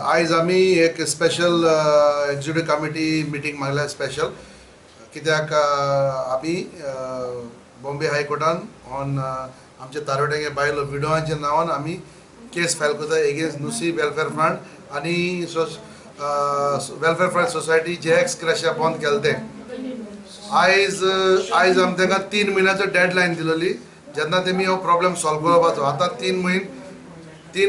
आयज आमी एक स्पेशल एक्झिक्युटिव्ह कमिटी मिटींग मागल्या स्पेशल कित्याक आमी बॉम्बे हायकोर्टान ऑन आमचे तारोडेंगे बायलो विडोवांच्या नांवान आमी केस फायल करता एगेन्स्ट नुसी वेलफेअर फंड आनी वेलफेअर फंड सोसायटी जे एक्स क्रॅशा बंद केले ते आयज आमी तांकां 3 म्हयन्याचो डेडलायन दिलोली जेन्ना तेमी हो प्रॉब्लेम सॉल्व करपाचो आतां 3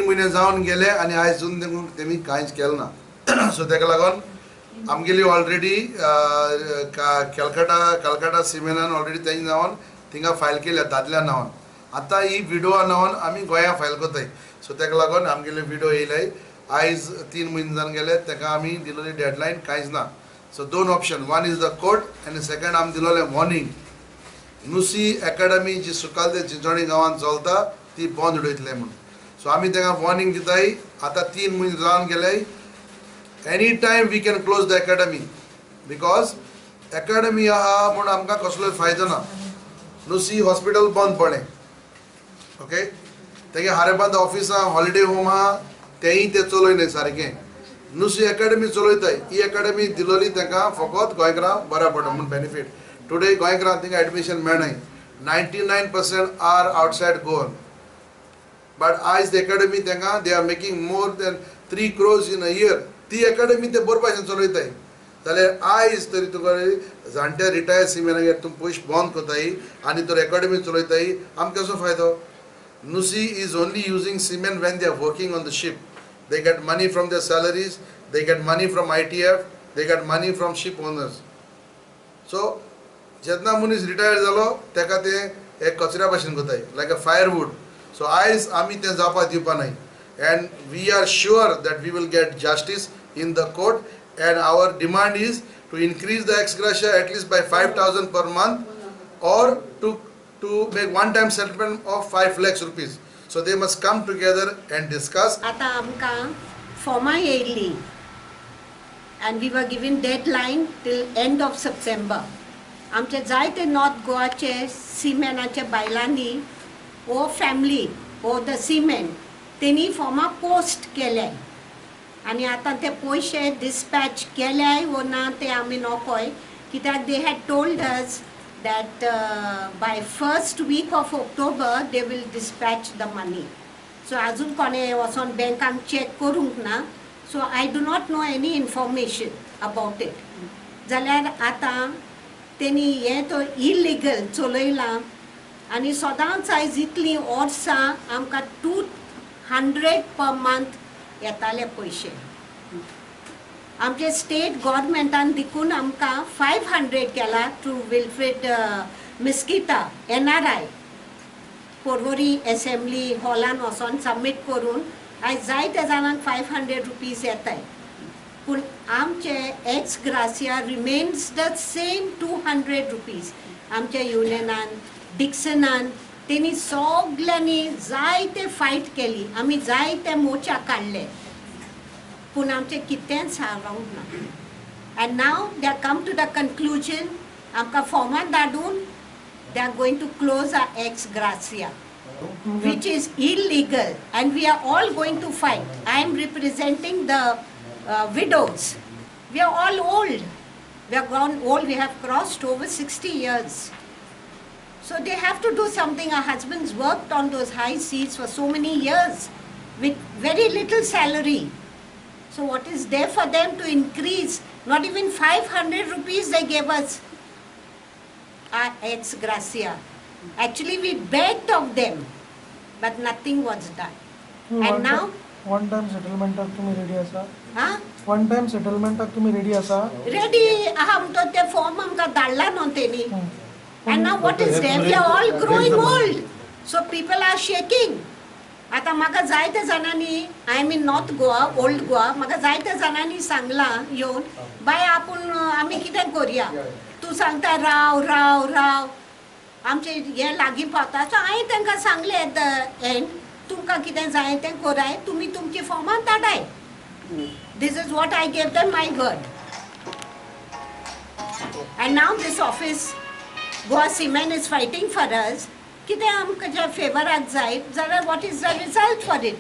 म्हयने जावन गेले आनी आयजून तेमी कांयच केलें ना सो ताका लागून आमगेली ऑलरेडी कलकत्ता सिमेनान ऑलरेडी तेंच्या नांवान थिंगा फायल केल्या दादल्या नांवान आतां ही विडोवा नांवान आमी गोंया फायल करताय सो ताका लागून आमगेले विडो येयलाय आयज 3 म्हयने जावन गेले ताका आमी दिलोली डेडलायन कांयच ना so 2 option one is the court आनी सेकंड आमी दिलोलें वॉर्निंग नुसी अकॅडमी जी सुकालते चिंचोणी गांवांत चलता ती बंद उडयतले म्हणून सो आमी तांकां वॉर्निंग दिताय आतां 3 म्हयने जावन गेले any time we can close the academy because academy आहा म्हूण आमकां कसलोय फायदो ना नुसी हॉस्पिटल बंद पडलें ओके तेगे हारेबांद ऑफिसां हॉलिडे होम आहा तेंय ते चलयनाय सारकें नुसी अकॅडमी चलयताय ही अकॅडमी दिलोली तांकां फकत गोंयकारां बऱ्या पडटा म्हूण बेनिफीट टुडे गोंयकारांक थिंगा एडमिशन मेळनाय 99% आर आउटसायड गोवन बट आयज द अकॅडमी तांकां they are making more than 3 crores in a year ती अकॅडमी ते बरे भाशेन चलयताय जाल्यार आयज तरी तुका जाणटे रिटायर सिमेनागेर तूं पयशे बंद करताय आनी तर अकॅडमी चलयताय आमकां कसो फायदो नुसी is only using cement when they are working on the ship they get money from their salaries, they get money from ITF, they get money from ship owners. So, जेन्ना मनीस रिटायर जालो तेका ते एक कचऱ्या भाशेन करताय लायक अ फायरवूड सो आयज आमी ते जावपाक दिवपा नाय and we are sure that we will get justice in the court and our demand is to increase the ex gratia at least by 5,000 per month or to make one time settlement of 5 lakhs rupees. So they must come together and discuss. आता आमका फॉर्मा येयली and we were given deadline till end of September. आमचे जायते north गोवाचे सिमेनाचे बायलांनी ओ family O the cement तेनी फॉर्मा post केले आनी आतां ते पयशे डिस्पॅच केल्याय वो ना ते आमी नोकोय कित्याक they had told us that by first week of October they will dispatch the money. So azun kone wason bankan check korunk na. So I do not know any information about it. Jalyar ata teni ye to illegal चलयला आणि सदांच आयज इतली वर्सां आमकां 200 per month येताले पयशे आमचे state गव्हर्नमेंटान देखून आमकां 500 केला through Wilfred Mesquita NRI Porvorim assembly हॉलान वचोन सबमीट करून आयज जायत्या जाणांक 500 रुपीज येताय पूण आमचे x gratia remains the same 200 rupees आमच्या युनियनान डिक्सनान तेणी सगल्यांनी जायते फायट केली आमी जायते मोर्चा काडले पूण आमचे कितेंच जावंक ना and now they are come to the conclusion आमकां फॉर्मात धाडून they are going to close our ex gratia which is illegal and we are all going to fight. I am representing the widows. We are all old. We are grown old. We have crossed over 60 years. So they have to do something. Our husbands worked on those high seats for so many years with very little salary. So what is there for them to increase? Not even 500 rupees they gave us ex gratia. Actually we begged of them, but nothing was done. And now one time settlement tak tumi ready asa? Huh? One time settlement tak tumi ready asa? Ready. Aham to te form amka dalla nonteni. And now what is there? We are all growing old. So people are shaking. आता म्हाका जायत्या जाणांनी I mean north Goa old Goa म्हाका जायत्या जाणांनी सांगलां येवन bye आपूण आमी कितें करया तूं सांगता राव राव राव आमचे हे लागीं पावता सो हांवें तांकां सांगलें एट द एंड तुमकां कितें जाय तें कराय तुमी तुमची फॉर्मां धाडाय this is what I gave them my word and now this office Goa cement is fighting for us कितें आमकां जे फेवराक जाय जाल्यार what is the result for it